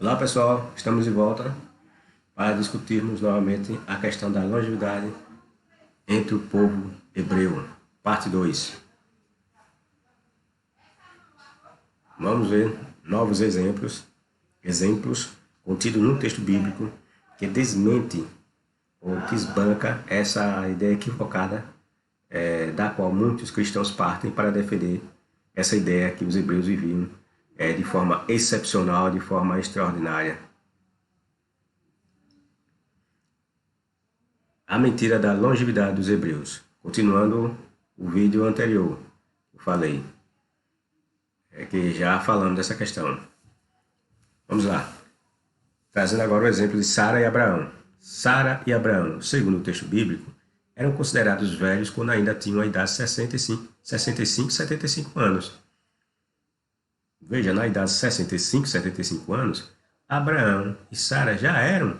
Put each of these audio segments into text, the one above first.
Olá pessoal, estamos de volta para discutirmos novamente a questão da longevidade entre o povo hebreu, parte 2. Vamos ver novos exemplos contidos no texto bíblico que desmente ou desbanca essa ideia equivocada da qual muitos cristãos partem para defender essa ideia que os hebreus viviam de forma excepcional, de forma extraordinária. A mentira da longevidade dos hebreus. Continuando o vídeo anterior, eu falei, que já falamos dessa questão. Vamos lá. Trazendo agora o exemplo de Sara e Abraão. Sara e Abraão, segundo o texto bíblico, eram considerados velhos quando ainda tinham a idade de 65 e 75 anos. Veja, na idade de 65 e 75 anos, Abraão e Sara já eram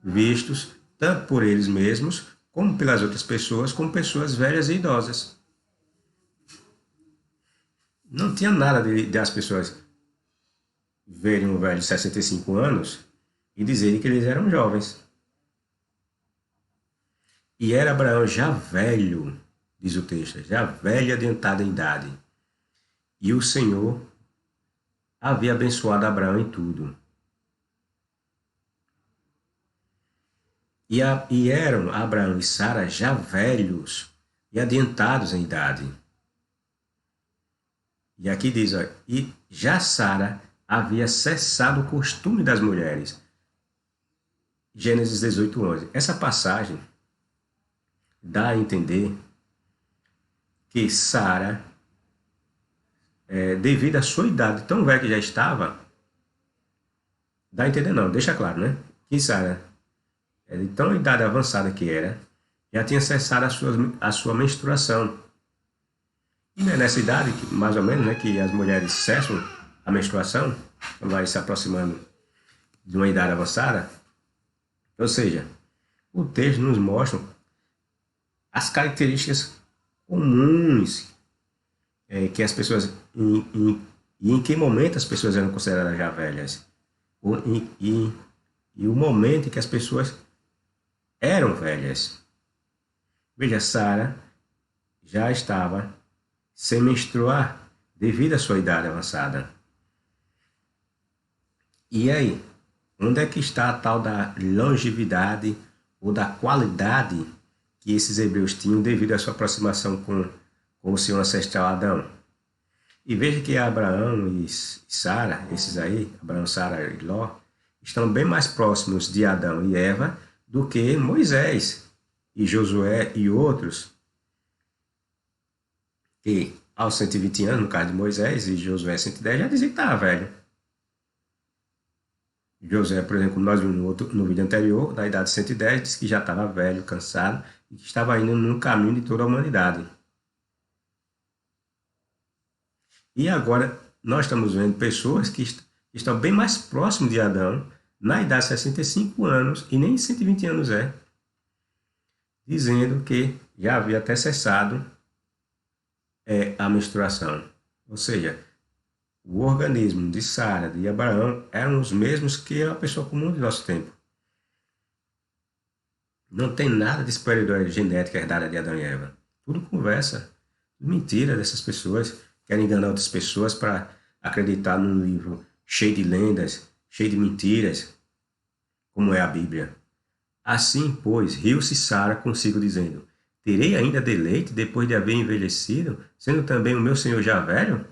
vistos tanto por eles mesmos, como pelas outras pessoas, como pessoas velhas e idosas. Não tinha nada de as pessoas verem um velho de 65 anos e dizerem que eles eram jovens. E era Abraão já velho, diz o texto, já velho e adiantado em idade. E o Senhor havia abençoado Abraão em tudo. E eram Abraão e Sara já velhos e adiantados em idade. E aqui diz, ó, e já Sara havia cessado o costume das mulheres. Gênesis 18, 11. Essa passagem dá a entender que Sara, devido à sua idade tão velha que já estava, dá a entender não, deixa claro, né? Que Sara, de tão idade avançada que era, já tinha cessado a sua menstruação. E não é nessa idade, mais ou menos, né, que as mulheres cessam a menstruação, vai se aproximando de uma idade avançada. Ou seja, o texto nos mostra as características comuns que as pessoas, em que momento as pessoas eram consideradas já velhas, e o momento em que as pessoas eram velhas. Veja, Sara já estava sem menstruar devido à sua idade avançada. E aí, onde é que está a tal da longevidade ou da qualidade que esses hebreus tinham devido à sua aproximação com o seu ancestral Adão? E veja que Abraão e Sara, esses aí, Abraão, Sara e Ló, estão bem mais próximos de Adão e Eva do que Moisés e Josué e outros, que aos 120 anos, no caso de Moisés e Josué 110, já dizia que estava velho. Josué, por exemplo, como nós vimos no vídeo anterior, da idade de 110, disse que já estava velho, cansado e que estava indo no caminho de toda a humanidade. E agora nós estamos vendo pessoas que estão bem mais próximos de Adão, na idade de 65 anos, e nem 120 anos dizendo que já havia até cessado a menstruação. Ou seja, o organismo de Sara e de Abraão eram os mesmos que a pessoa comum do nosso tempo. Não tem nada de superior genética herdada de Adão e Eva. Tudo conversa, mentira dessas pessoas. Querem enganar outras pessoas para acreditar num livro cheio de lendas, cheio de mentiras, como é a Bíblia. Assim, pois, riu-se Sara consigo, dizendo: terei ainda deleite depois de haver envelhecido, sendo também o meu senhor já velho?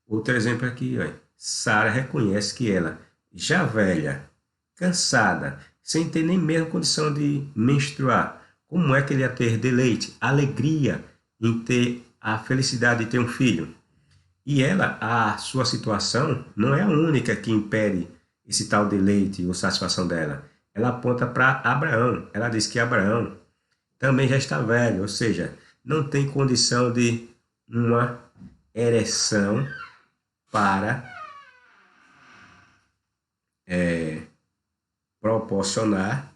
Outro exemplo aqui, Sara reconhece que ela, já velha, cansada, sem ter nem mesmo condição de menstruar, como é que ele ia ter deleite, alegria em ter a felicidade de ter um filho? E ela, a sua situação, não é a única que impede esse tal deleite ou satisfação dela. Ela aponta para Abraão. Ela diz que Abraão também já está velho, ou seja, não tem condição de uma ereção para proporcionar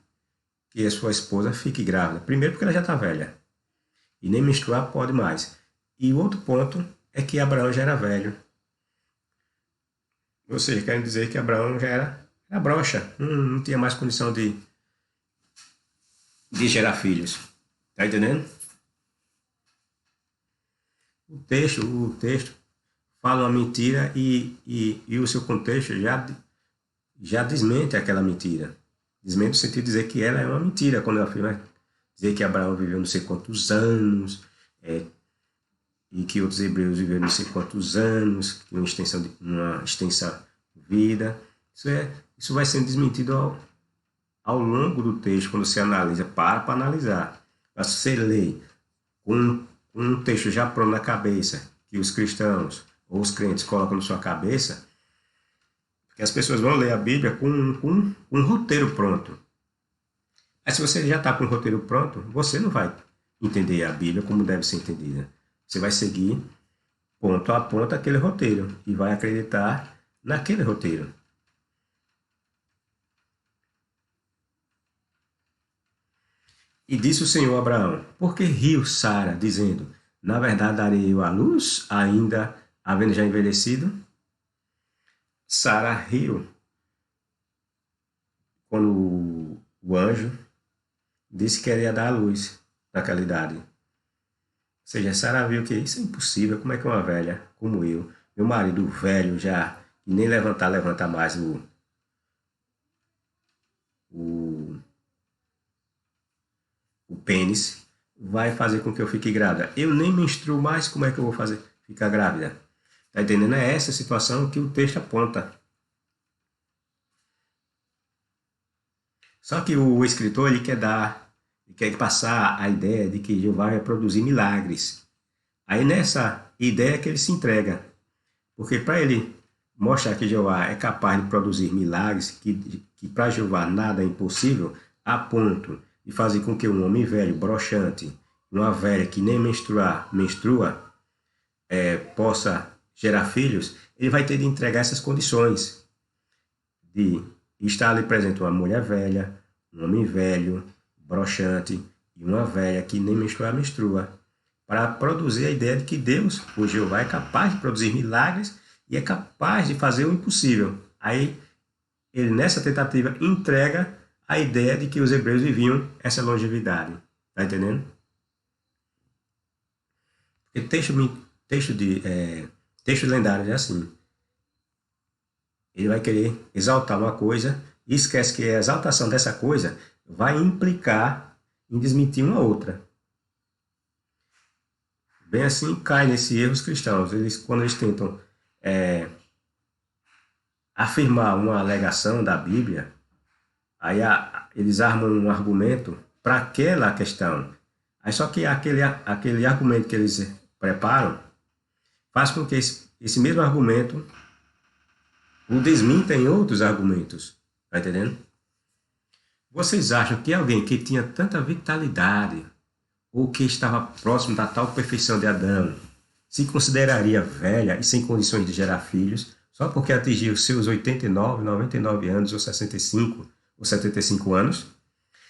que a sua esposa fique grávida. Primeiro porque ela já está velha e nem menstruar pode mais. E o outro ponto é que Abraão já era velho. Ou seja, querem dizer que Abraão já era broxa, não tinha mais condição de gerar filhos. Tá entendendo? O texto fala uma mentira e o seu contexto já desmente aquela mentira. Desmente no sentido de dizer que ela é uma mentira, quando ela afirma dizer que Abraão viveu não sei quantos anos, e que outros hebreus viveram não sei quantos anos, que uma extensa vida. Isso vai sendo desmentido ao longo do texto, quando você analisa, para analisar. Mas se você lê com um texto já pronto na cabeça, que os cristãos ou os crentes colocam na sua cabeça, que as pessoas vão ler a Bíblia com um roteiro pronto. Aí se você já está com o roteiro pronto, você não vai entender a Bíblia como deve ser entendida. Você vai seguir ponto a ponto aquele roteiro e vai acreditar naquele roteiro. E disse o Senhor a Abraão: por que riu Sara, dizendo: na verdade darei eu à luz, ainda havendo já envelhecido? Sara riu quando o anjo disse que ela ia dar à luz naquela idade. Ou seja, Sara viu que isso é impossível. Como é que uma velha como eu, meu marido velho já, que nem levanta mais o, o pênis, vai fazer com que eu fique grávida? Eu nem menstruo mais, como é que eu vou fazer ficar grávida? Tá entendendo? É essa situação que o texto aponta. Só que o escritor ele quer passar a ideia de que Jeová vai produzir milagres. Aí nessa ideia que ele se entrega, porque para ele mostrar que Jeová é capaz de produzir milagres, que para Jeová nada é impossível, a ponto de fazer com que um homem velho, broxante, uma velha que nem menstrua, possa gerar filhos, ele vai ter de entregar essas condições de estar ali presente uma mulher velha, um homem velho, broxante e uma velha que nem menstrua, para produzir a ideia de que Deus, o Jeová, é capaz de produzir milagres e é capaz de fazer o impossível. Aí, ele nessa tentativa entrega a ideia de que os hebreus viviam essa longevidade. Tá entendendo? Porque texto lendário é assim. Ele vai querer exaltar uma coisa e esquece que a exaltação dessa coisa vai implicar em desmentir uma outra. Bem assim, cai nesse erro os cristãos. Quando eles tentam afirmar uma alegação da Bíblia, aí eles armam um argumento para aquela questão. Aí só que aquele argumento que eles preparam faz com que esse mesmo argumento o desminta em outros argumentos. Tá entendendo? Vocês acham que alguém que tinha tanta vitalidade ou que estava próximo da tal perfeição de Adão se consideraria velha e sem condições de gerar filhos só porque atingiu seus 89, 99 anos ou 65 ou 75 anos?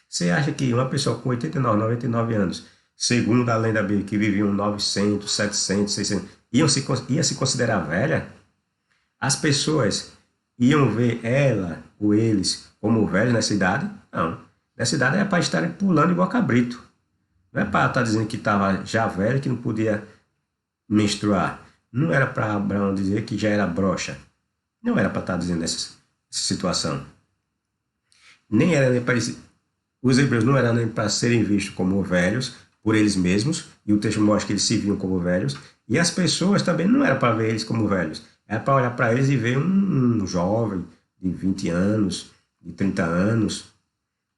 Você acha que uma pessoa com 89, 99 anos, segundo a lenda bíblica, que viviam 900, 700, 600, ia se considerar velha? As pessoas iam ver ela ou eles como velhos nessa idade? Não. Nessa idade é para estarem pulando igual cabrito. Não é para estar dizendo que estava já velho, que não podia menstruar. Não era para Abraão dizer que já era broxa. Não era para estar dizendo essa situação. Nem era nem para os hebreus não eram nem para serem vistos como velhos por eles mesmos, e o texto mostra que eles se viam como velhos, e as pessoas também não eram para ver eles como velhos. Era para olhar para eles e ver um jovem de 20 anos, de 30 anos.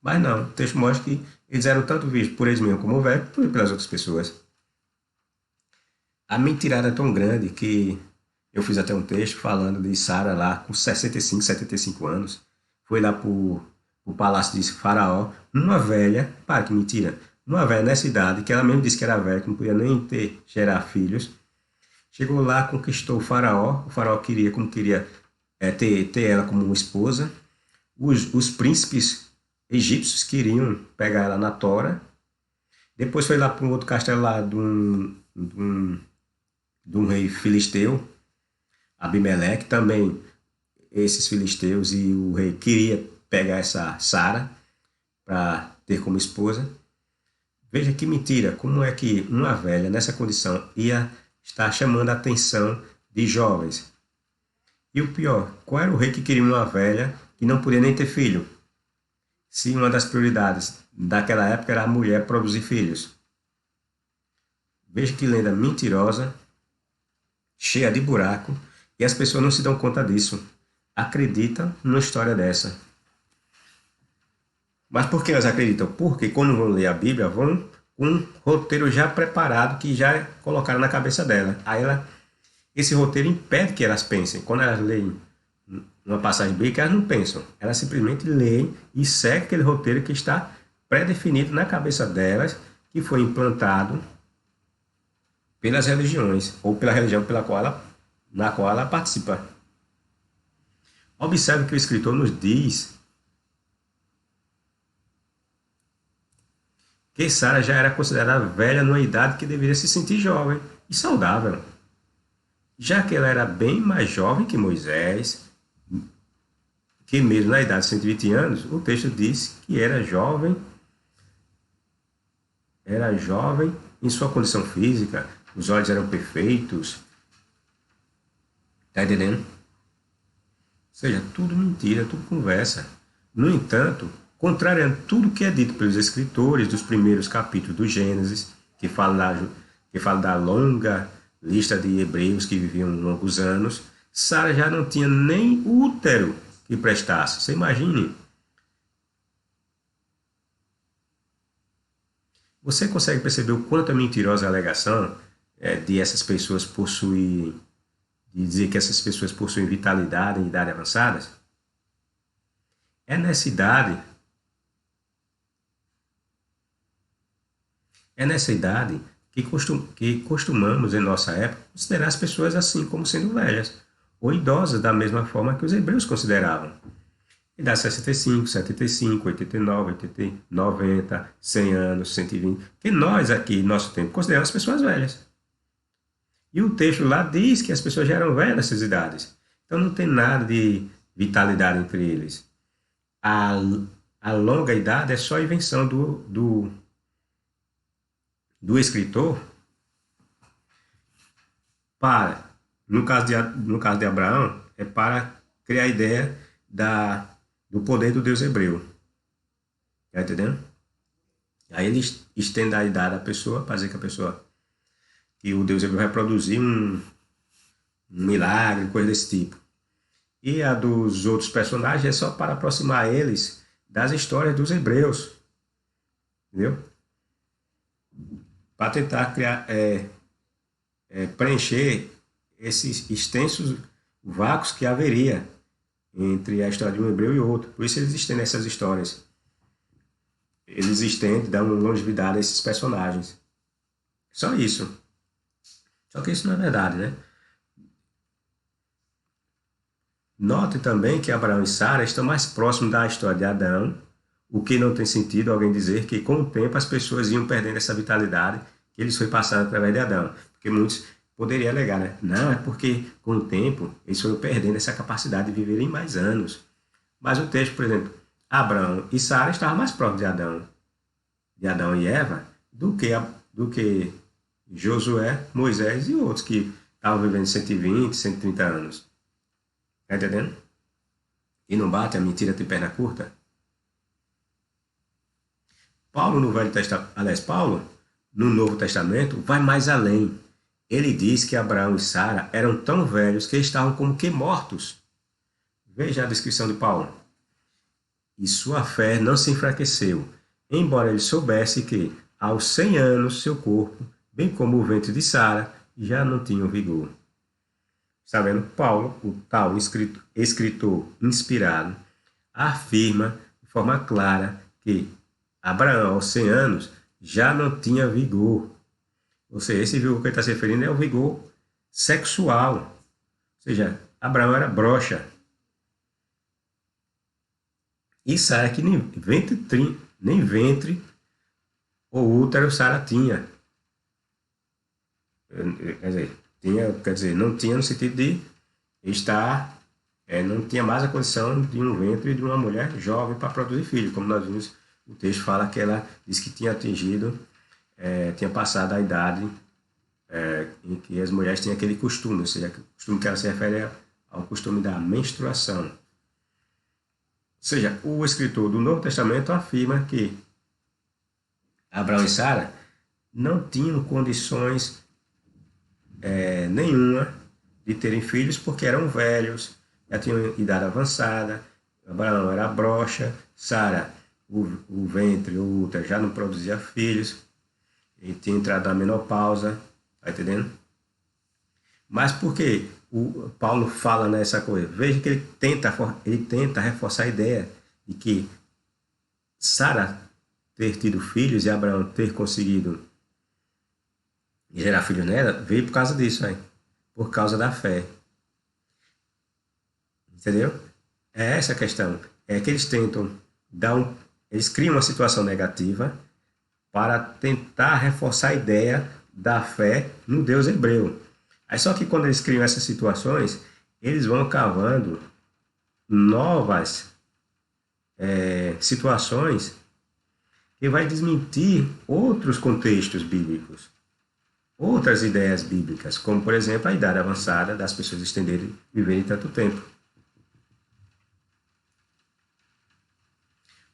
Mas não, o texto mostra que eles eram tanto vistos por eles mesmos como velhos, como pelas outras pessoas. A mentirada é tão grande que eu fiz até um texto falando de Sara lá com 65, 75 anos. Foi lá para o palácio de Faraó, uma velha, para que mentira, uma velha nessa idade, que ela mesmo disse que era velha, que não podia nem gerar filhos. Chegou lá, conquistou o Faraó queria ter ela como uma esposa. Os príncipes egípcios queriam pegar ela na tora. Depois foi lá para um outro castelo lá de um rei filisteu, Abimeleque, também esses filisteus e o rei queria pegar essa Sara para ter como esposa. Veja que mentira, como é que uma velha nessa condição ia estar chamando a atenção de jovens. E o pior, qual era o rei que queria uma velha que não podia nem ter filho? Se uma das prioridades daquela época era a mulher produzir filhos. Veja que lenda mentirosa, cheia de buraco, e as pessoas não se dão conta disso. Acreditam numa história dessa. Mas por que elas acreditam? Porque quando vão ler a Bíblia, vão com um roteiro já preparado que já colocaram na cabeça dela. Esse roteiro impede que elas pensem. Quando elas leem uma passagem bíblica, elas não pensam. Elas simplesmente leem e seguem aquele roteiro que está pré-definido na cabeça delas, que foi implantado pelas religiões, ou pela religião na qual ela participa. Observe que o escritor nos diz que Sara já era considerada velha numa idade que deveria se sentir jovem e saudável. Já que ela era bem mais jovem que Moisés, que mesmo na idade de 120 anos, o texto diz que era jovem em sua condição física, os olhos eram perfeitos. Está entendendo? Ou seja, tudo mentira, tudo conversa. No entanto, contrariando tudo que é dito pelos escritores dos primeiros capítulos do Gênesis, que fala da longa lista de hebreus que viviam longos anos, Sara já não tinha nem útero que prestasse. Você imagine. Você consegue perceber o quanto é mentirosa a alegação de essas pessoas possuírem, de dizer que essas pessoas possuem vitalidade em idade avançadas? É nessa idade que costumamos, em nossa época, considerar as pessoas assim como sendo velhas, ou idosas da mesma forma que os hebreus consideravam. Idade 65, 75, 89, 80, 90, 100 anos, 120, que nós aqui, nosso tempo, consideramos as pessoas velhas. E o texto lá diz que as pessoas já eram velhas nessas idades. Então não tem nada de vitalidade entre eles. A longa idade é só invenção do escritor para, no caso de Abraão, é para criar a ideia do poder do Deus hebreu. Está entendendo? Aí ele estende a idade da pessoa para dizer que o Deus hebreu vai produzir um milagre, coisa desse tipo. E a dos outros personagens é só para aproximar eles das histórias dos hebreus. Entendeu? Para tentar preencher esses extensos vácuos que haveria entre a história de um hebreu e outro. Por isso eles estendem essas histórias. Eles estendem, dão longevidade a esses personagens. Só isso. Só que isso não é verdade, né? Note também que Abraão e Sara estão mais próximos da história de Adão, o que não tem sentido alguém dizer que com o tempo as pessoas iam perdendo essa vitalidade que eles foi passando através de Adão. Porque muitos poderiam alegar, né? Não, é porque com o tempo eles foram perdendo essa capacidade de viverem mais anos. Mas o texto, por exemplo, Abraão e Sara estavam mais próximos de Adão e Eva, do que Josué, Moisés e outros que estavam vivendo 120, 130 anos. Está entendendo? E não bate, a mentira tem perna curta. Paulo, no Novo Testamento, vai mais além. Ele diz que Abraão e Sara eram tão velhos que estavam como que mortos. Veja a descrição de Paulo. E sua fé não se enfraqueceu, embora ele soubesse que, aos 100 anos, seu corpo, bem como o ventre de Sara, já não tinham vigor. Sabendo, Paulo, o tal escritor inspirado, afirma de forma clara que Abraão, aos 100 anos, já não tinha vigor. Ou seja, esse vigor que ele está se referindo é o vigor sexual. Ou seja, Abraão era broxa. E Sara que nem ventre ou útero Sara tinha. Quer dizer, não tinha no sentido de estar não tinha mais a condição de um ventre de uma mulher jovem para produzir filho, como nós vimos, o texto fala que ela disse que tinha atingido, tinha passado a idade em que as mulheres têm aquele costume, ou seja, o costume que ela se refere ao costume da menstruação. Ou seja, o escritor do Novo Testamento afirma que Abraão e Sara não tinham condições nenhuma de terem filhos porque eram velhos, já tinham idade avançada. Abraão era broxa, Sara, o ventre, o útero já não produzia filhos, e tinha entrado na menopausa, tá entendendo? Mas por que o Paulo fala nessa coisa? Veja que ele tenta reforçar a ideia de que Sara ter tido filhos e Abraão ter conseguido gerar filhos nela, veio por causa disso aí, por causa da fé. Entendeu? É essa a questão. É que eles tentam eles criam uma situação negativa para tentar reforçar a ideia da fé no Deus hebreu. Aí só que quando eles criam essas situações, eles vão cavando novas situações que vai desmentir outros contextos bíblicos, outras ideias bíblicas, como por exemplo a idade avançada das pessoas estenderem e viverem tanto tempo.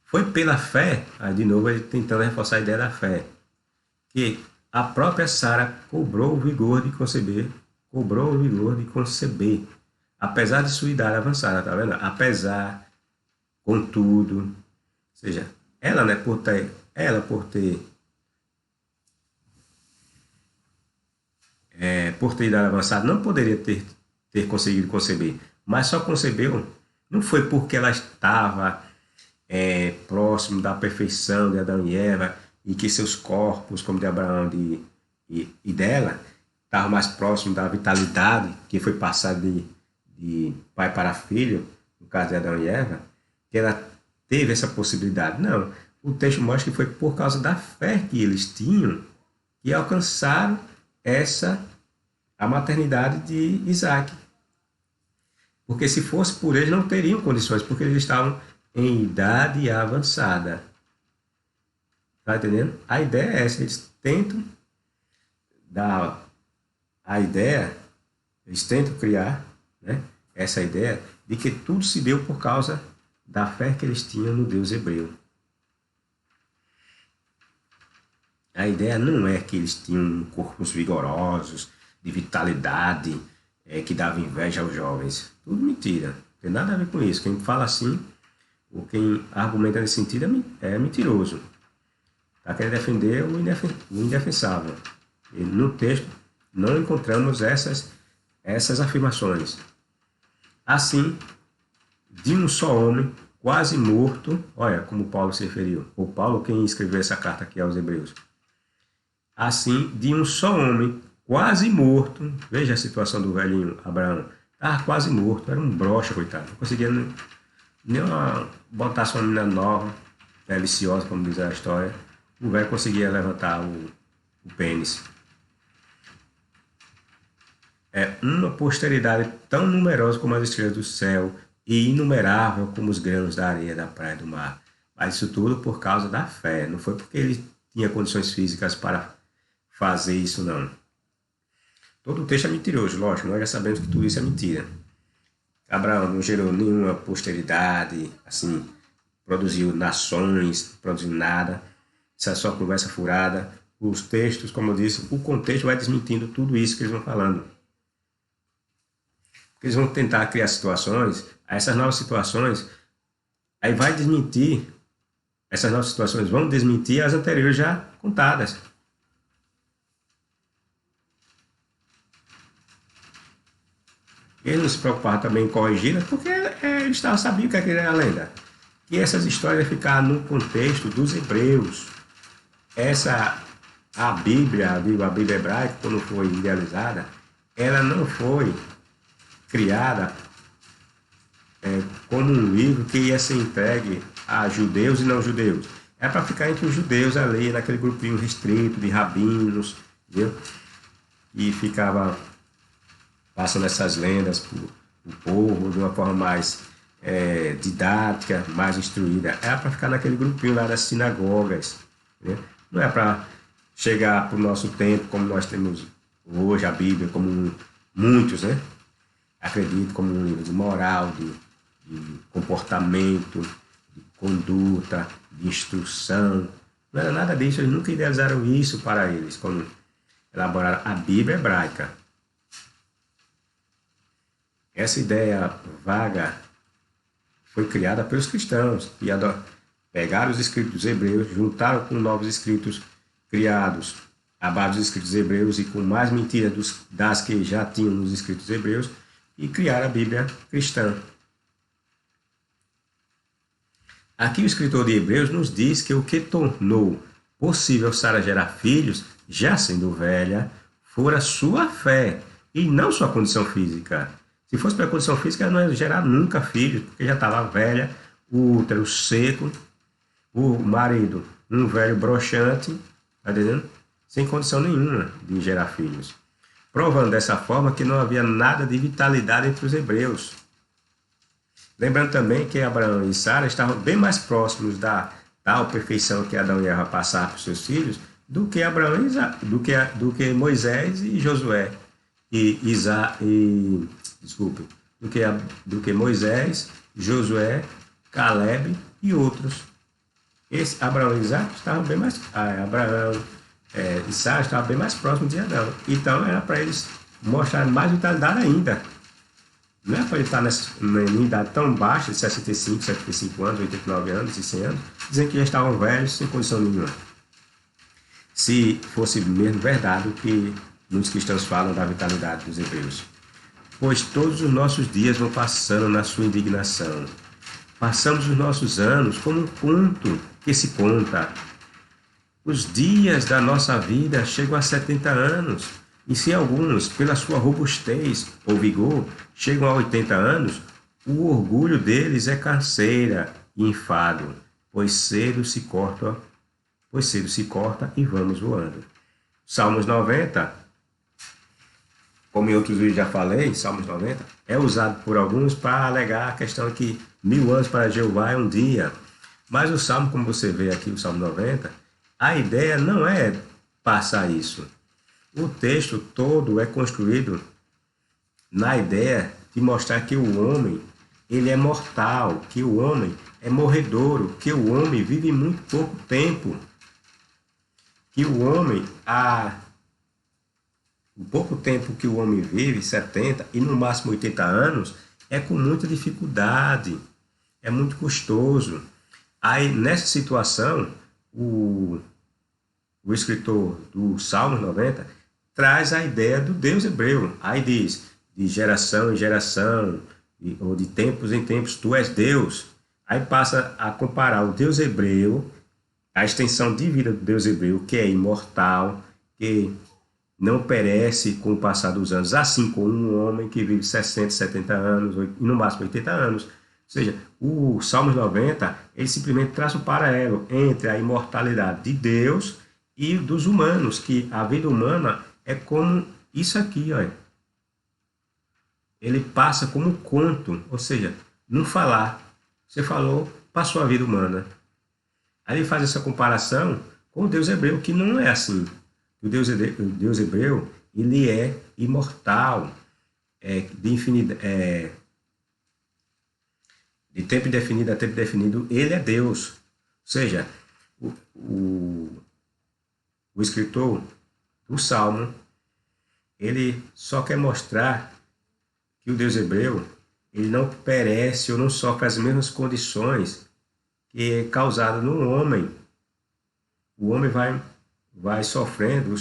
Foi pela fé, aí de novo ele tentando reforçar a ideia da fé, que a própria Sara cobrou o vigor de conceber, apesar de sua idade avançada, tá vendo? Apesar, contudo, ou seja, ela, né, por ter idade avançada, não poderia ter conseguido conceber, mas só concebeu, não foi porque ela estava próximo da perfeição de Adão e Eva, e que seus corpos, como de Abraão e dela, estavam mais próximos da vitalidade que foi passada de pai para filho, no caso de Adão e Eva, que ela teve essa possibilidade. Não, o texto mostra que foi por causa da fé que eles tinham que alcançaram a maternidade de Isaac. Porque se fosse por eles, não teriam condições, porque eles estavam em idade avançada. Tá entendendo? A ideia é essa, eles tentam criar, né, essa ideia de que tudo se deu por causa da fé que eles tinham no Deus hebreu. A ideia não é que eles tinham corpos vigorosos, de vitalidade, que dava inveja aos jovens. Tudo mentira. Não tem nada a ver com isso. Quem fala assim, ou quem argumenta nesse sentido é mentiroso. Está querendo defender o indefensável. E no texto não encontramos essas afirmações. Assim, de um só homem, quase morto, olha como Paulo se referiu. O Paulo quem escreveu essa carta aqui aos Hebreus. Assim, de um só homem, quase morto, veja a situação do velhinho Abraão, estava quase morto, era um broxa, coitado, não conseguia nem botar sua menina nova, deliciosa, como diz a história, o velho conseguia levantar o pênis. É uma posteridade tão numerosa como as estrelas do céu e inumerável como os grãos da areia da praia do mar. Mas isso tudo por causa da fé, não foi porque ele tinha condições físicas para fazer isso, não. Todo o texto é mentiroso, lógico, nós já sabemos que tudo isso é mentira. Abraão não gerou nenhuma posteridade, assim, produziu nações, produziu nada, isso é só conversa furada. Os textos, como eu disse, o contexto vai desmentindo tudo isso que eles vão falando. Porque eles vão tentar criar situações, essas novas situações, aí vai desmentir, essas novas situações vão desmentir as anteriores já contadas. Ele não se preocupava também em corrigi-las, porque ele sabia o que era a lenda. Que essas histórias ficaram no contexto dos hebreus. A Bíblia hebraica, quando foi idealizada, ela não foi criada como um livro que ia ser entregue a judeus e não judeus. É para ficar entre os judeus ali, naquele grupinho restrito de rabinos, entendeu? E ficava passando essas lendas o povo de uma forma mais didática, mais instruída. É para ficar naquele grupinho lá das sinagogas, né? Não é para chegar para o nosso tempo, como nós temos hoje a Bíblia, como muitos, né? Acredito como um livro de moral, de comportamento, de conduta, de instrução. Não era nada disso, eles nunca idealizaram isso para eles, quando elaboraram a Bíblia hebraica. Essa ideia vaga foi criada pelos cristãos, que pegaram os escritos hebreus, juntaram com novos escritos criados à base dos escritos hebreus e com mais mentiras das que já tinham nos escritos hebreus, e criaram a Bíblia cristã. Aqui o escritor de Hebreus nos diz que o que tornou possível Sara gerar filhos, já sendo velha, fora sua fé e não sua condição física. Se fosse pela condição física, ela não ia gerar nunca filhos, porque já estava velha, o útero seco, o marido um velho broxante, tá entendendo? Sem condição nenhuma de gerar filhos. Provando dessa forma que não havia nada de vitalidade entre os hebreus. Lembrando também que Abraão e Sara estavam bem mais próximos da tal perfeição que Adão e Eva passaram para os seus filhos do que do que Moisés e Josué do que Moisés, Josué, Caleb e outros. Abraão e Isaac estavam bem mais e Sara estavam bem mais próximos de Adão. Então era para eles mostrar mais vitalidade ainda. Não é para ele estar numa idade tão baixa, de 75 anos, 89 anos e 100 anos, dizendo que já estavam velhos sem condição nenhuma. Se fosse mesmo verdade o que muitos cristãos falam da vitalidade dos hebreus. Pois todos os nossos dias vão passando na sua indignação. Passamos os nossos anos como um conto que se conta. Os dias da nossa vida chegam a 70 anos. E se alguns, pela sua robustez ou vigor, chegam a 80 anos, o orgulho deles é canseira e enfado, pois cedo se corta e vamos voando. Salmos 90, como em outros vídeos já falei, Salmos 90, é usado por alguns para alegar a questão que 1000 anos para Jeová é um dia. Mas o Salmo, como você vê aqui, o Salmo 90, a ideia não é passar isso. O texto todo é construído na ideia de mostrar que o homem ele é mortal, que o homem é morredouro, que o homem vive muito pouco tempo, que o homem, o pouco tempo que o homem vive, 70 e no máximo 80 anos, é com muita dificuldade, é muito custoso. Aí, nessa situação, o escritor do Salmos 90 traz a ideia do Deus hebreu. Aí diz, de geração em geração, ou de tempos em tempos, tu és Deus. Aí passa a comparar o Deus hebreu, a extensão de vida do Deus hebreu, que é imortal, que não perece com o passar dos anos, assim como um homem que vive 60, 70 anos, e no máximo 80 anos. Ou seja, o Salmos 90, ele simplesmente traz um paralelo entre a imortalidade de Deus e dos humanos, que a vida humana é como isso aqui, olha. Ele passa como conto, ou seja, não falar. Você falou, passou a vida humana. Aí ele faz essa comparação com o Deus hebreu, que não é assim. O Deus hebreu, ele é imortal, de tempo indefinido a tempo definido, ele é Deus. Ou seja, o escritor do Salmo, ele só quer mostrar que o Deus hebreu, ele não perece ou não sofre as mesmas condições que é causada no homem. O homem vai sofrendo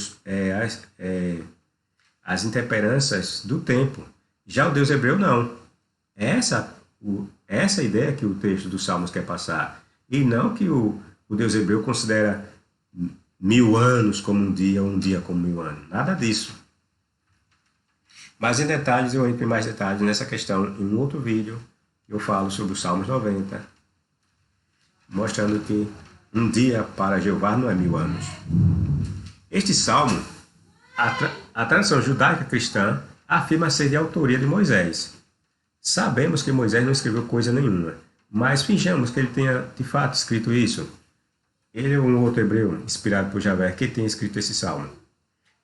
as intemperanças do tempo. Já o Deus hebreu não. Essa a ideia que o texto dos Salmos quer passar. E não que o Deus hebreu considera 1000 anos como um dia, ou um dia como 1000 anos. Nada disso. Mas em detalhes, eu entro em mais detalhes nessa questão em um outro vídeo. Eu falo sobre os Salmos 90, mostrando que um dia para Jeová não é 1000 anos. Este salmo, a tradição judaica cristã afirma ser de autoria de Moisés. Sabemos que Moisés não escreveu coisa nenhuma, mas finjamos que ele tenha de fato escrito isso. Ele ou um outro hebreu, inspirado por Javé, que tenha escrito esse salmo.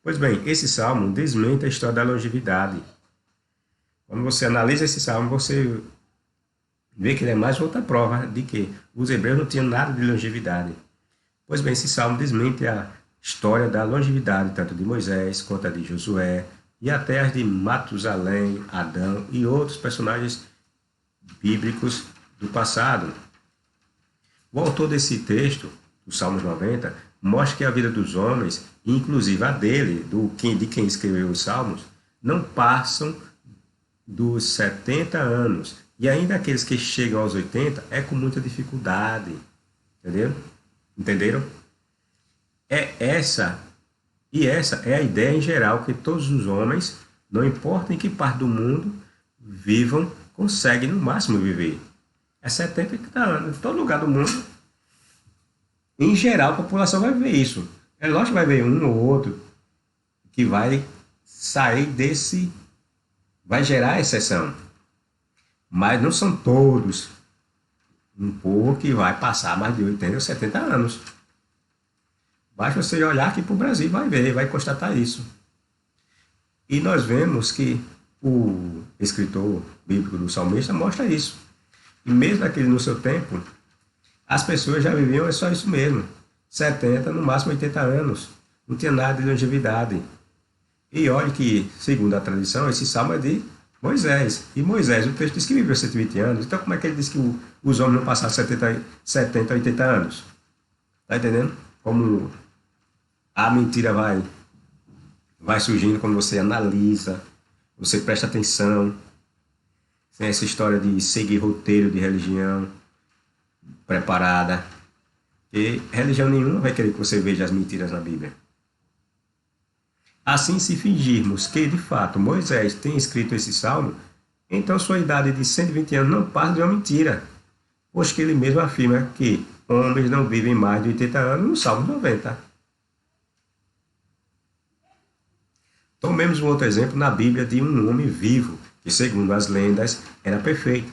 Pois bem, esse salmo desmente a história da longevidade. Quando você analisa esse salmo, você vê que ele é mais outra prova de que os hebreus não tinham nada de longevidade. Pois bem, esse salmo desmente a história da longevidade, tanto de Moisés quanto a de Josué, e até as de Matusalém, Adão e outros personagens bíblicos do passado. O autor desse texto, o Salmos 90, mostra que a vida dos homens, inclusive a dele, de quem escreveu os Salmos, não passam dos 70 anos. E ainda aqueles que chegam aos 80 é com muita dificuldade. Entendeu? Entenderam? É essa, e essa é a ideia em geral que todos os homens, não importa em que parte do mundo vivam, conseguem no máximo viver. É 70 anos. Em todo lugar do mundo, em geral, a população vai ver isso. É lógico que vai ver um ou outro que vai sair desse, vai gerar exceção. Mas não são todos. Um povo que vai passar mais de 80 ou 70 anos. Basta você olhar aqui para o Brasil, vai ver, vai constatar isso. E nós vemos que o escritor bíblico do salmista mostra isso. E mesmo aquele no seu tempo, as pessoas já viviam só isso mesmo. 70, no máximo 80 anos. Não tinha nada de longevidade. E olha que, segundo a tradição, esse salmo é de Moisés. E Moisés, o texto diz que viveu 120 anos. Então como é que ele diz que os homens não passaram 70, 80 anos? Está entendendo? Como a mentira vai surgindo quando você analisa, você presta atenção. Tem essa história de seguir roteiro de religião preparada. E religião nenhuma vai querer que você veja as mentiras na Bíblia. Assim, se fingirmos que, de fato, Moisés tem escrito esse salmo, então sua idade de 120 anos não passa de uma mentira, pois que ele mesmo afirma que homens não vivem mais de 80 anos no Salmo 90. Tomemos um outro exemplo na Bíblia de um homem vivo, que, segundo as lendas, era perfeito.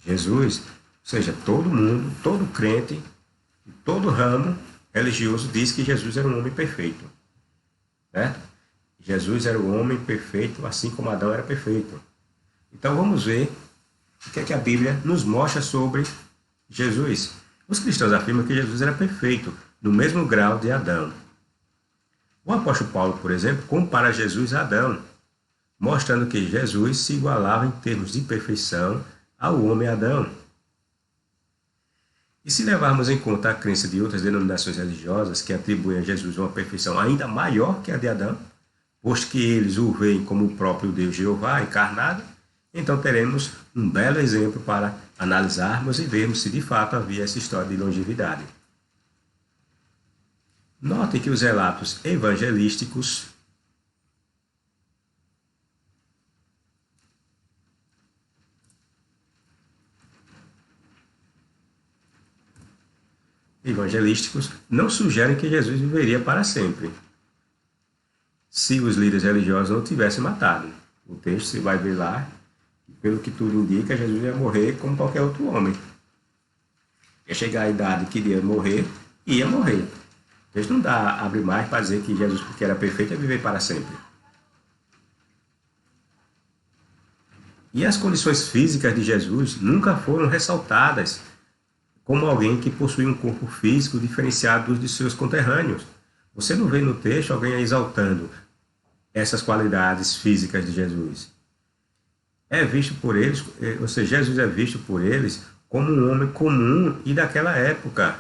Jesus, ou seja, todo mundo, todo crente, todo ramo religioso diz que Jesus era um homem perfeito. Certo? Jesus era o homem perfeito, assim como Adão era perfeito. Então vamos ver o que é que a Bíblia nos mostra sobre Jesus. Os cristãos afirmam que Jesus era perfeito, no mesmo grau de Adão. O apóstolo Paulo, por exemplo, compara Jesus a Adão, mostrando que Jesus se igualava em termos de perfeição ao homem Adão. E se levarmos em conta a crença de outras denominações religiosas que atribuem a Jesus uma perfeição ainda maior que a de Adão, posto que eles o veem como o próprio Deus Jeová encarnado, então teremos um belo exemplo para analisarmos e vermos se de fato havia essa história de longevidade. Notem que os relatos evangelísticos não sugerem que Jesus viveria para sempre, se os líderes religiosos não o tivessem matado. O texto você vai ver lá, pelo que tudo indica, Jesus ia morrer como qualquer outro homem. Ia chegar a idade que ia morrer, ia morrer. O texto não abre mais para dizer que Jesus, porque era perfeito, ia viver para sempre. E as condições físicas de Jesus nunca foram ressaltadas como alguém que possui um corpo físico diferenciado dos de seus conterrâneos. Você não vê no texto alguém exaltando essas qualidades físicas de Jesus. É visto por eles, ou seja, Jesus é visto por eles como um homem comum e daquela época.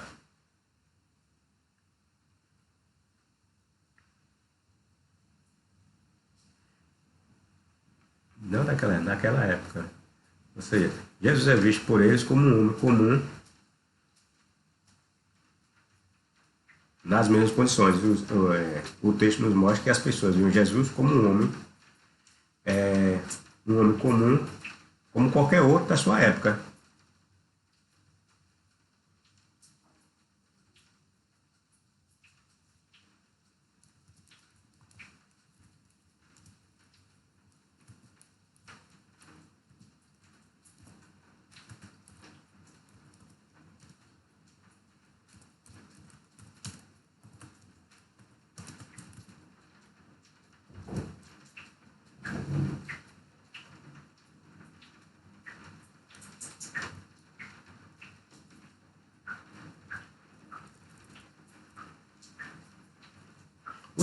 Não naquela época. Ou seja, Jesus é visto por eles como um homem comum nas mesmas condições. O texto nos mostra que as pessoas viam Jesus como um homem comum, como qualquer outro da sua época.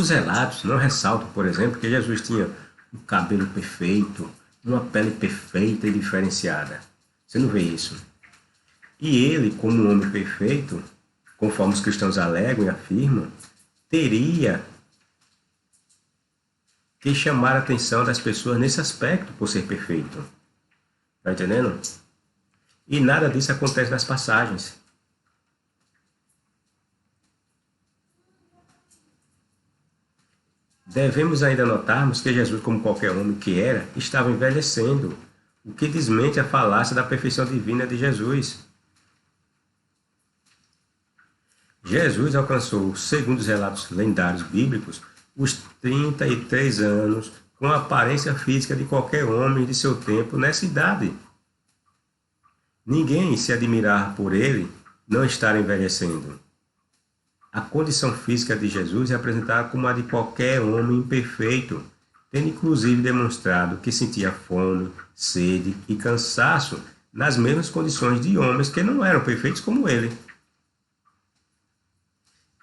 Os relatos não ressaltam, por exemplo, que Jesus tinha um cabelo perfeito, uma pele perfeita e diferenciada. Você não vê isso. E ele, como um homem perfeito, conforme os cristãos alegam e afirmam, teria que chamar a atenção das pessoas nesse aspecto por ser perfeito. Está entendendo? E nada disso acontece nas passagens. Devemos ainda notarmos que Jesus, como qualquer homem que era, estava envelhecendo, o que desmente a falácia da perfeição divina de Jesus. Jesus alcançou, segundo os relatos lendários bíblicos, os 33 anos com a aparência física de qualquer homem de seu tempo nessa idade. Ninguém se admirava por ele não estar envelhecendo. A condição física de Jesus é apresentada como a de qualquer homem imperfeito, tendo inclusive demonstrado que sentia fome, sede e cansaço nas mesmas condições de homens que não eram perfeitos como ele.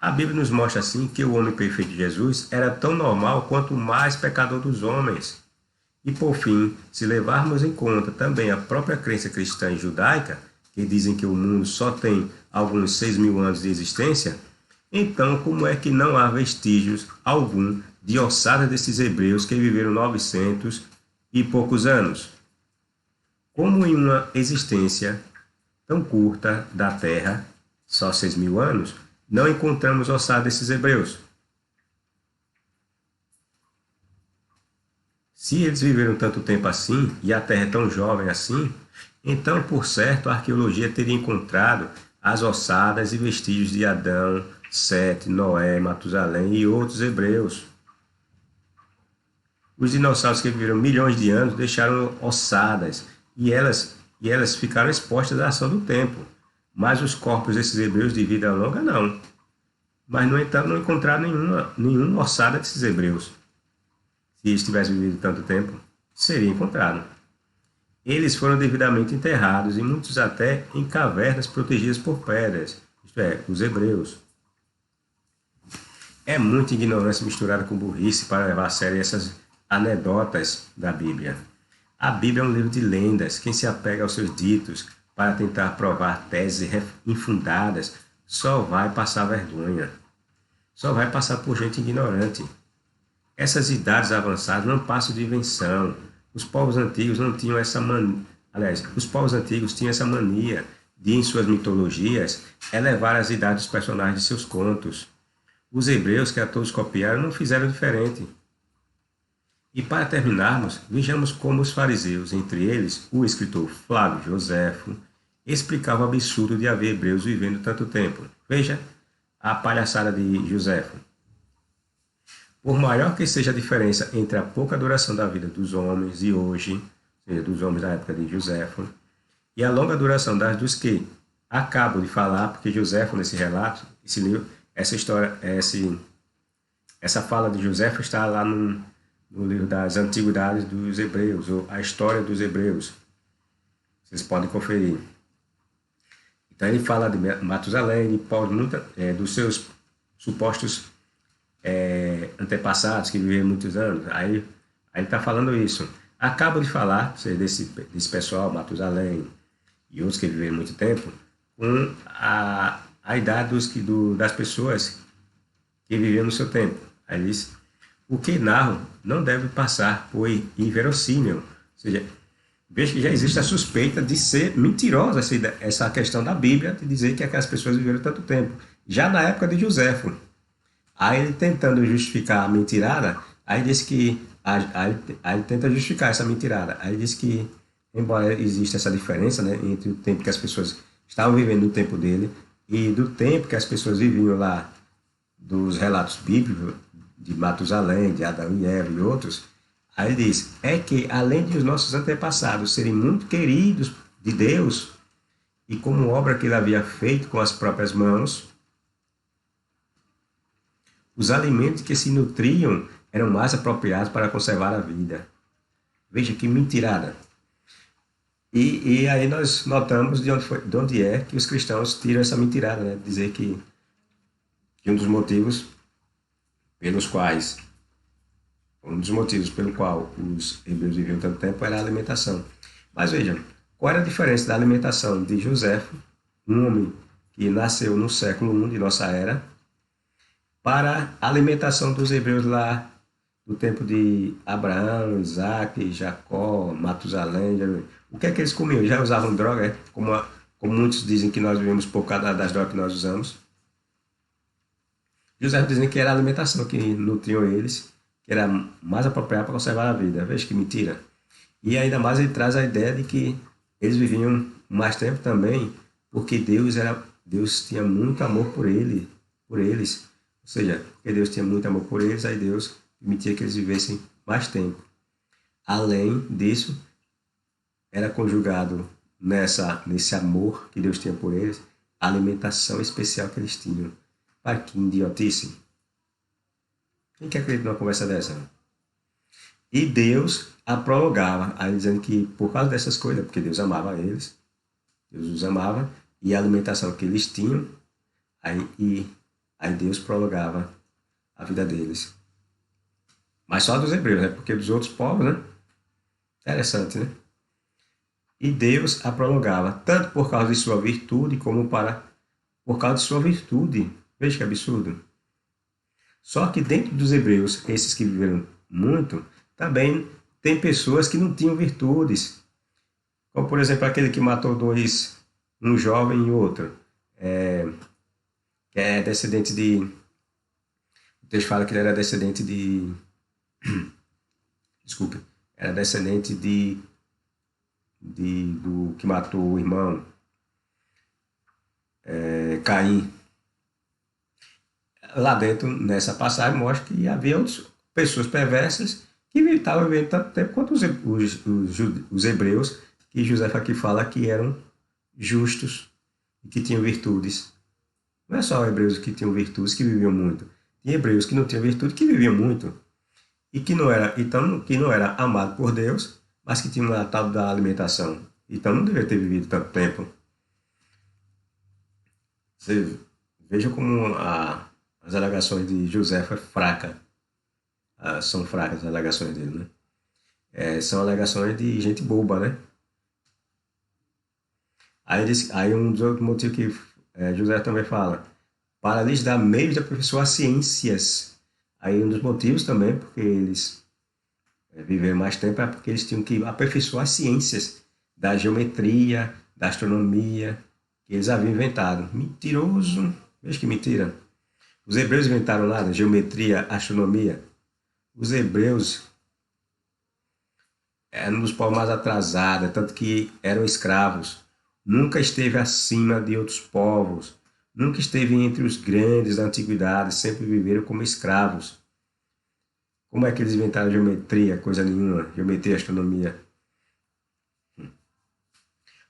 A Bíblia nos mostra assim que o homem perfeito de Jesus era tão normal quanto o mais pecador dos homens. E por fim, se levarmos em conta também a própria crença cristã e judaica, que dizem que o mundo só tem alguns 6.000 anos de existência, então como é que não há vestígios algum de ossada desses hebreus que viveram 900 e poucos anos? Como em uma existência tão curta da Terra, só 6.000 anos, não encontramos ossada desses hebreus? Se eles viveram tanto tempo assim, e a Terra é tão jovem assim, então, por certo, a arqueologia teria encontrado as ossadas e vestígios de Adão, Sete, Noé, Matusalém e outros hebreus. Os dinossauros que viveram milhões de anos deixaram ossadas, e elas ficaram expostas à ação do tempo. Mas os corpos desses hebreus de vida longa não. Mas, no entanto, não encontraram nenhuma ossada desses hebreus. Se eles tivessem vivido tanto tempo, seria encontrado. Eles foram devidamente enterrados, e muitos até em cavernas protegidas por pedras, isto é, os hebreus. É muita ignorância misturada com burrice para levar a sério essas anedotas da Bíblia. A Bíblia é um livro de lendas. Quem se apega aos seus ditos para tentar provar teses infundadas só vai passar vergonha. Só vai passar por gente ignorante. Essas idades avançadas não passam de invenção. Os povos antigos não tinham essa mania. Aliás, os povos antigos tinham essa mania de, em suas mitologias, elevar as idades dos personagens de seus contos. Os hebreus, que a todos copiaram, não fizeram diferente. E para terminarmos, vejamos como os fariseus, entre eles o escritor Flávio Joséfo, explicavam o absurdo de haver hebreus vivendo tanto tempo. Veja a palhaçada de Joséfo. Por maior que seja a diferença entre a pouca duração da vida dos homens de hoje, ou seja, dos homens da época de Joséfo, e a longa duração das dos que acabo de falar, porque Joséfo, nesse relato, esse livro, essa história, essa fala de Joséfo está lá no livro das Antiguidades dos Hebreus, ou a História dos Hebreus. Vocês podem conferir. Então ele fala de Matusalém, de Paulo, dos seus supostos antepassados que viveram muitos anos. Aí está falando isso. Acabo de falar desse pessoal, Matusalém e outros que viveram muito tempo, com a idade das pessoas que viveram no seu tempo. Aí diz, o que narro não deve passar por inverossímil. Ou seja, veja que já existe a suspeita de ser mentirosa essa questão da Bíblia, de dizer que aquelas pessoas viveram tanto tempo. Já na época de Joséfo. Aí ele tentando justificar a mentirada, aí diz que aí ele tenta justificar essa mentirada. Aí diz que, embora exista essa diferença, né, entre o tempo que as pessoas estavam vivendo no tempo dele e do tempo que as pessoas viviam lá dos relatos bíblicos de Matusalém, de Adão e Eva e outros, aí ele diz, é que além de os nossos antepassados serem muito queridos de Deus e como obra que ele havia feito com as próprias mãos, os alimentos que se nutriam eram mais apropriados para conservar a vida. Veja que mentirada. E aí nós notamos de onde é que os cristãos tiram essa mentirada, né? Dizer que um dos motivos pelos quais, um dos motivos pelo qual os hebreus viviam tanto tempo era a alimentação. Mas vejam, qual era a diferença da alimentação de José, um homem que nasceu no século I de nossa era, para a alimentação dos hebreus lá do tempo de Abraão, Isaac, Jacó, Matusalém? O que é que eles comiam? Já usavam droga, como muitos dizem que nós vivemos por causa das drogas que nós usamos. José dizem que era a alimentação que nutriu eles, que era mais apropriada para conservar a vida. Veja que mentira. E ainda mais ele traz a ideia de que eles viviam mais tempo também, porque Deus tinha muito amor por eles. Ou seja, porque Deus tinha muito amor por eles, aí Deus permitia que eles vivessem mais tempo. Além disso, era conjugado nesse amor que Deus tinha por eles, a alimentação especial que eles tinham. Pai, que idiotice. Quem quer acreditar numa conversa dessa? E Deus a prolongava, aí dizendo que por causa dessas coisas, porque Deus amava eles, Deus os amava, e a alimentação que eles tinham, aí Deus prolongava a vida deles. Mas só dos hebreus, né? Porque dos outros povos, né? Interessante, né? E Deus a prolongava, tanto por causa de sua virtude, como por causa de sua virtude. Veja que absurdo. Só que dentro dos hebreus, esses que viveram muito, também tem pessoas que não tinham virtudes. Como, por exemplo, aquele que matou um jovem e outro. Que é descendente de... O texto fala que ele era descendente de... Desculpe. Era descendente do que matou o irmão Caim. Lá dentro, nessa passagem, mostra que havia outras pessoas perversas que estavam vivendo tanto tempo quanto os hebreus, que José aqui fala que eram justos e que tinham virtudes. Não é só hebreus que tinham virtudes que viviam muito. Tinha hebreus que não tinham virtude que viviam muito. E que não era amado por Deus, mas que tinha uma tal da alimentação. Então não deveria ter vivido tanto tempo. Você veja como as alegações de José foi fraca. São fracas as alegações dele, né? São alegações de gente boba, né? Aí um dos outros motivos que José também fala, para lhes dar meios de aperfeiçoar ciências. Aí um dos motivos também, porque eles viveram mais tempo, é porque eles tinham que aperfeiçoar as ciências da geometria, da astronomia, que eles haviam inventado. Mentiroso! Veja que mentira. Os hebreus inventaram nada, geometria, astronomia. Os hebreus eram um dos povos mais atrasados, tanto que eram escravos. Nunca esteve acima de outros povos. Nunca esteve entre os grandes da antiguidade, sempre viveram como escravos. Como é que eles inventaram geometria? Coisa nenhuma. Geometria, astronomia.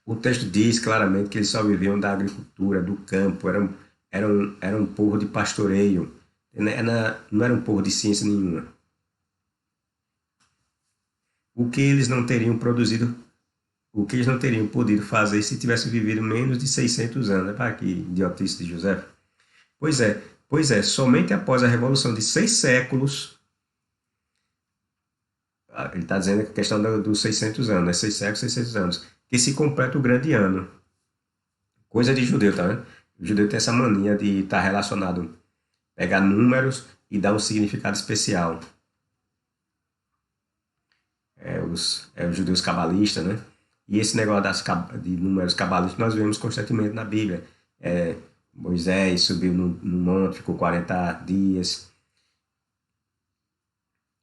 O texto diz claramente que eles só viviam da agricultura, do campo, era um povo de pastoreio, não era um povo de ciência nenhuma. O que eles não teriam produzido, o que eles não teriam podido fazer se tivessem vivido menos de 600 anos. Para que idiotice de José. Pois é, somente após a revolução de 6 séculos, ele está dizendo a questão dos 600 anos, né? 6 séculos, 600 anos, que se completa o grande ano. Coisa de judeu, tá vendo? O judeu tem essa mania de estar relacionado, pegar números e dar um significado especial. Os judeus cabalistas, né? E esse negócio de números cabalísticos nós vemos constantemente na Bíblia. Moisés subiu no monte, ficou 40 dias.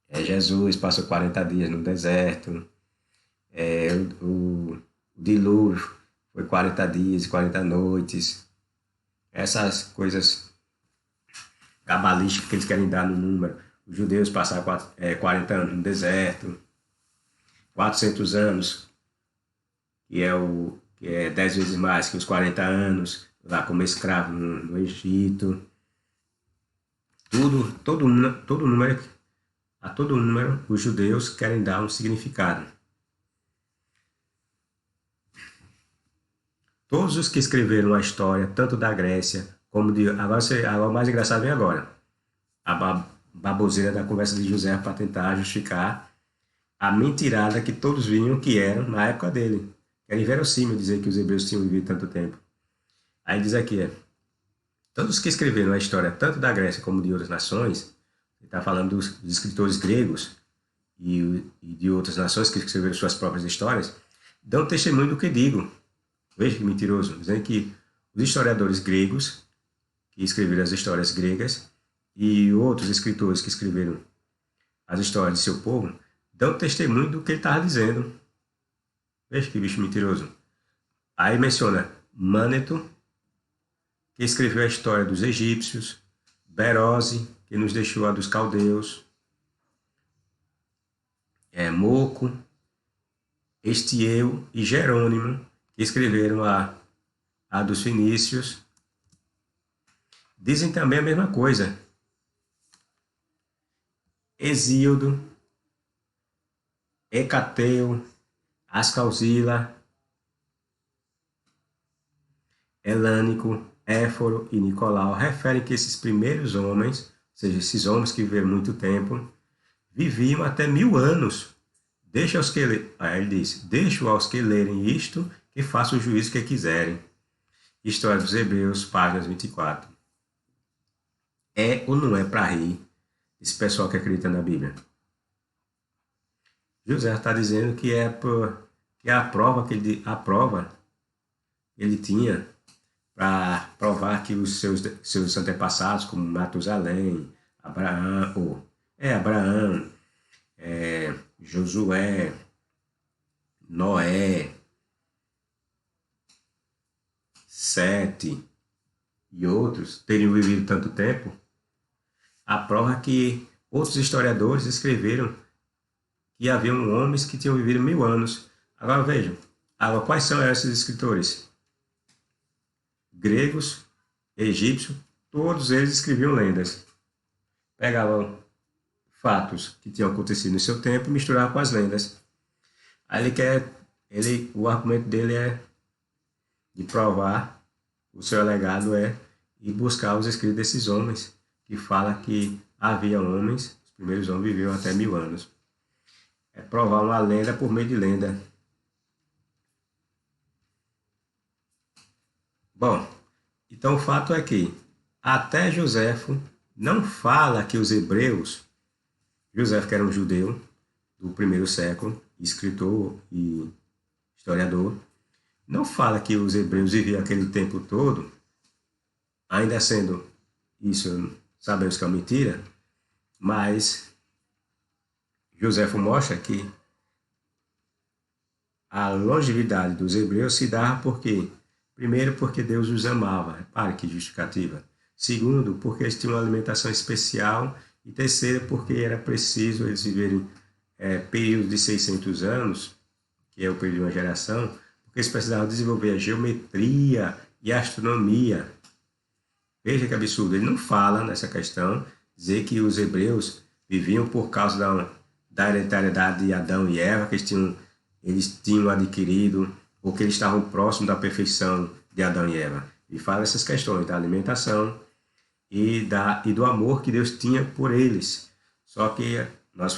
Jesus passou 40 dias no deserto. O dilúvio foi 40 dias e 40 noites. Essas coisas cabalísticas que eles querem dar no número. Os judeus passaram 40 anos no deserto, 400 anos, que é 10 vezes mais que os 40 anos, lá como escravo no Egito. Todo número, a todo número, os judeus querem dar um significado. Todos os que escreveram a história, tanto da Grécia como agora o mais engraçado vem agora. baboseira da conversa de José para tentar justificar a mentirada que todos vinham que eram na época dele. Era inverossímil dizer que os hebreus tinham vivido tanto tempo. Aí diz aqui, todos que escreveram a história tanto da Grécia como de outras nações, ele está falando dos escritores gregos e de outras nações que escreveram suas próprias histórias, dão testemunho do que digo. Veja que mentiroso, dizendo que os historiadores gregos, que escreveram as histórias gregas, e outros escritores que escreveram as histórias de seu povo, dão testemunho do que ele estava dizendo. Veja que bicho mentiroso. Aí menciona Maneto, que escreveu a história dos egípcios, Berose, que nos deixou a dos caldeus, Moco, Estieu e Jerônimo, que escreveram a dos fenícios. Dizem também a mesma coisa. Hesíodo, Hecateu, Ascalzila, Elânico, Éforo e Nicolau referem que esses primeiros homens, ou seja, esses homens que viveram muito tempo, viviam até 1000 anos. Aí ele diz, deixo aos que lerem isto, que façam o juízo que quiserem. História dos Hebreus, páginas 24. É ou não é para rir esse pessoal que acredita na Bíblia? José está dizendo que a prova que ele tinha para provar que os seus antepassados, como Matusalém, Abraão, Josué, Noé, Sete e outros teriam vivido tanto tempo, a prova que outros historiadores escreveram que haviam homens que tinham vivido 1000 anos. Agora vejam, quais são esses escritores? Gregos, egípcios, todos eles escreviam lendas. Pegavam fatos que tinham acontecido no seu tempo e misturavam com as lendas. Aí o argumento dele é de provar, o seu alegado é ir buscar os escritos desses homens, que fala que havia homens, os primeiros homens viviam até 1000 anos. É provar uma lenda por meio de lenda. Bom, então o fato é que até Joséfo não fala que os hebreus, Joséfo que era um judeu do primeiro século, escritor e historiador, não fala que os hebreus viviam aquele tempo todo, ainda sendo isso, sabemos que é uma mentira, mas Joséfo mostra que a longevidade dos hebreus se dava porque, primeiro, porque Deus os amava, repare que justificativa. Segundo, porque eles tinham uma alimentação especial. E terceiro, porque era preciso eles viverem períodos de 600 anos, que é o período de uma geração, porque eles precisavam desenvolver a geometria e a astronomia. Veja que absurdo, ele não fala nessa questão, dizer que os hebreus viviam por causa da hereditariedade de Adão e Eva, que eles tinham adquirido, ou que eles estavam próximos da perfeição de Adão e Eva. Ele fala essas questões da alimentação e do amor que Deus tinha por eles. Só que nós,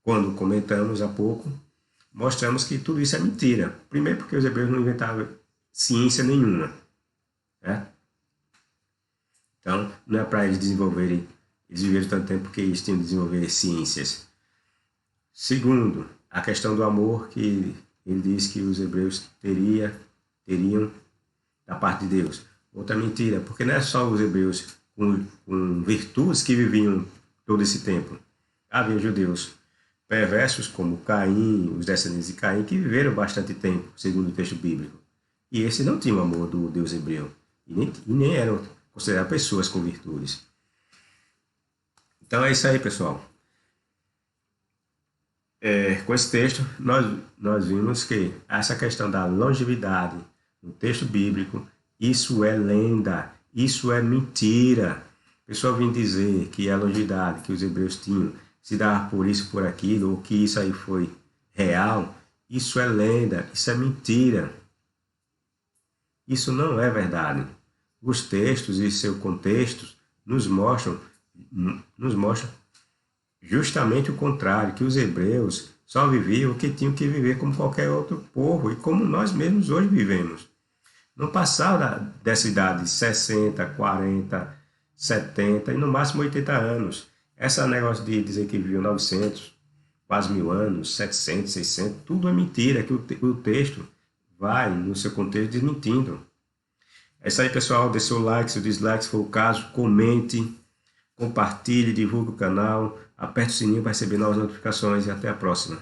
quando comentamos há pouco, mostramos que tudo isso é mentira. Primeiro porque os hebreus não inventavam ciência nenhuma. Né? Então, não é para eles desenvolverem, eles viveram tanto tempo porque eles tinham de desenvolver ciências. Segundo, a questão do amor que ele diz que os hebreus teriam da parte de Deus. Outra mentira, porque não é só os hebreus com virtudes que viviam todo esse tempo. Havia judeus perversos como Caim, os descendentes de Caim, que viveram bastante tempo, segundo o texto bíblico. E esses não tinham amor do Deus hebreu. E nem eram considerados pessoas com virtudes. Então é isso aí, pessoal. Com esse texto, nós vimos que essa questão da longevidade no texto bíblico, isso é lenda, isso é mentira. O pessoal vem dizer que a longevidade que os hebreus tinham se dava por isso, por aquilo, ou que isso aí foi real, isso é lenda, isso é mentira. Isso não é verdade. Os textos e seus contextos nos mostram nos mostra justamente o contrário, que os hebreus só viviam o que tinham que viver como qualquer outro povo e como nós mesmos hoje vivemos. Não passaram dessa idade, 60, 40, 70 e no máximo 80 anos. Esse negócio de dizer que viveu 900, quase 1000 anos, 700, 600, tudo é mentira, que o texto vai, no seu contexto, desmentindo. É isso aí, pessoal. Dê seu like, se o dislike, se for o caso, comente, compartilhe, divulgue o canal, aperte o sininho para receber novas notificações e até a próxima.